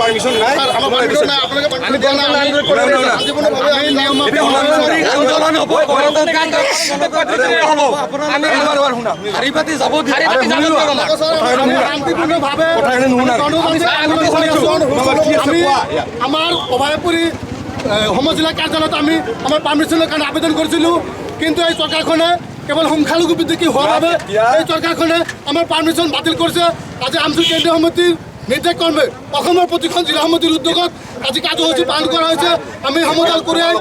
Permission নাই আমার অভয়পুরী সমজিলা কার্যালয়ত আমি আমার পারমিশনের কারণে আবেদন করেছিলো কিন্তু এই সরকারখনে কেবল সংখ্যালঘু বিদ্বেষী হওয়ার বাবে এই সরকারখনে আমার পারমিশন বাতিল করছে। আজি আমচুৰ কেন্দ্ৰীয় সমিতিৰ নিৰ্দেশ কৰ্মে অসমৰ প্ৰতিখন জিলা সমিতিৰ উদ্যোগত আজি কাৰ্যসূচী পালন কৰা হৈছে। আমি সমদল কঢ়িয়াই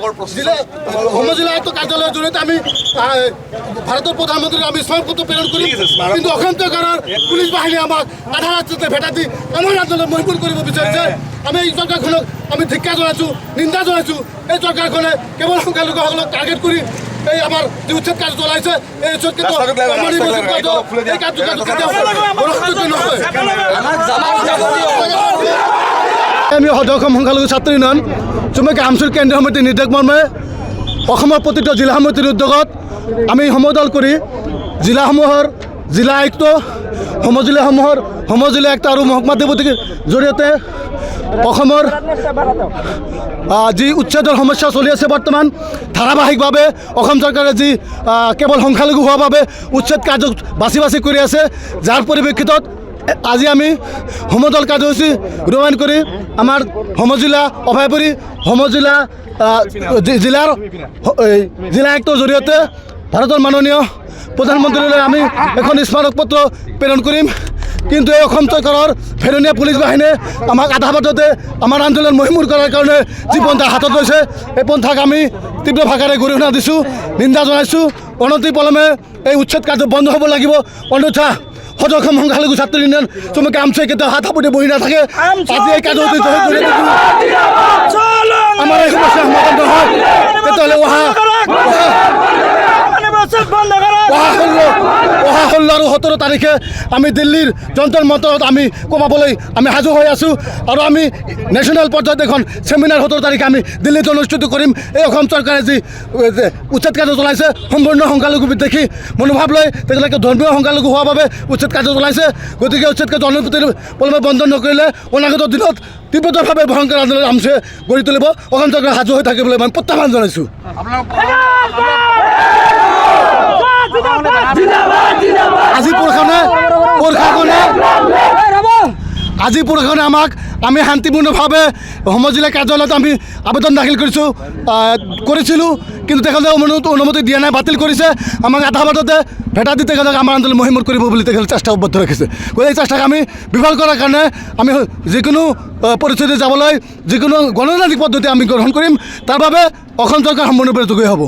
সমজিলা আয়ুক্ত কাৰ্যালয়ৰ জৰিয়তে আমি ভাৰতৰ প্ৰধানমন্ত্ৰীক আমি স্মাৰকপত্ৰ প্ৰেৰণ কৰিম, কিন্তু অসম চৰকাৰৰ পুলিচ বাহিনী আমাক আধা ৰাস্তাতে ভেটা দি আমাৰ আন্দোলন মহিমূৰ কৰিব বিচাৰিছে। আমি এই চৰকাৰখনক আমি ধিক্কাৰ জনাইছোঁ, নিন্দা জনাইছোঁ। এই চৰকাৰখনে কেৱল সংখ্যালঘুসকলক টাৰ্গেট কৰি এই আমাৰ যি উচ্ছেদ কাৰ্য চলাইছে এই উচ্ছেদ আমি সদস্য সংখ্যালঘু ছাত্ৰ ইউনিয়ন চুমুকী আমচুৰ কেন্দ্ৰীয় সমিতিৰ নিৰ্দেশ মৰ্মে অসমৰ প্ৰতিটো জিলা সমিতিৰ উদ্যোগত আমি সমদল কৰি জিলাসমূহৰ জিলা আয়ুক্ত সমজিলাসমূহৰ সমজিলা আয়ুক্ত আৰু মহকুমা deputyৰ জৰিয়তে অসমৰ যি উচ্ছেদৰ সমস্যা চলি আছে বৰ্তমান ধাৰাবাহিকভাৱে অসম চৰকাৰে যি কেৱল সংখ্যালঘু হোৱাৰ বাবে উচ্ছেদ কাৰ্য বাছি বাছি কৰি আছে, যাৰ পৰিপ্ৰেক্ষিতত আজি আমি সমদল কাৰ্যসূচী ৰূপায়ণ কৰি আমাৰ সমজিলা অভয়পুৰী সমজিলা জিলাৰ জিলা আয়ুক্তৰ জৰিয়তে ভাৰতৰ মাননীয় প্ৰধানমন্ত্ৰীলৈ আমি এখন স্মাৰকপত্ৰ প্ৰেৰণ কৰিম। কিন্তু এই অসম চৰকাৰৰ ফেৰনীয়া পুলিচ বাহিনীয়ে আমাক আধা বাটতে আমাৰ আন্দোলন মহিমূৰ কৰাৰ কাৰণে যি পন্থা হাতত লৈছে এই পন্থাক আমি তীব্ৰ ভাষাৰে গৰিহণা দিছোঁ, নিন্দা জনাইছোঁ। অনতিপলমে এই উচ্ছেদ কাৰ্য বন্ধ হ'ব লাগিব, অন্যথা সদস্য সংখ্যালঘু ছাত্ৰ ইউনিয়ন চমুকে আমচুৱে কেতিয়াও হাত সাপতি বহি নাথাকে। আজি এই কাৰ্যসূচী আমাৰ এই সমস্যা সমাধান নহয় তেতিয়াহ'লে অহা 16 আৰু 17 তাৰিখে আমি দিল্লীৰ যন্তৰ মন্তৰত আমি কমাবলৈ আমি সাজু হৈ আছোঁ আৰু আমি নেশ্যনেল পৰ্যায়ত এখন ছেমিনাৰ 17 তাৰিখে আমি দিল্লীত অনুষ্ঠিত কৰিম। এই অসম চৰকাৰে যি উচ্ছেদ কাৰ্য চলাইছে সম্পূৰ্ণ সংখ্যালঘু বিদ্বেষী মনোভাৱ লৈ তেওঁলোকে ধৰ্মীয় সংখ্যালঘু হোৱাৰ বাবে উচ্ছেদ কাৰ্য চলাইছে। গতিকে উচ্ছেদ কাৰ্য অনুপলমে বন্ধ নকৰিলে অনাগত দিনত তীব্ৰতৰভাৱে ভয়ংকৰ আন্দোলন আমচুৱে গঢ়ি তুলিব। অসম চৰকাৰ সাজু হৈ থাকিবলৈ মই প্ৰত্যাহ্বান জনাইছোঁ। আজি প্ৰশাসনে আমাক আমি শান্তিপূৰ্ণভাৱে সমজিলা কাৰ্যালয়ত আমি আবেদন দাখিল কৰিছিলোঁ, কিন্তু তেখেতে অনুমতি দিয়া নাই, বাতিল কৰিছে। আমাক আধা বাটতে ভেটা দি তেখেতক আমাৰ আন্দোলন মহিমূৰ কৰিব বুলি তেখেতে চেষ্টা অব্যাহত ৰাখিছে। গতিকে এই চেষ্টাক আমি বিফল কৰাৰ কাৰণে আমি যিকোনো পৰিস্থিতি যাবলৈ যিকোনো গণতান্ত্ৰিক পদ্ধতি আমি গ্ৰহণ কৰিম, তাৰ বাবে অসম চৰকাৰ সম্পূৰ্ণৰূপে যোগ্য হ'ব।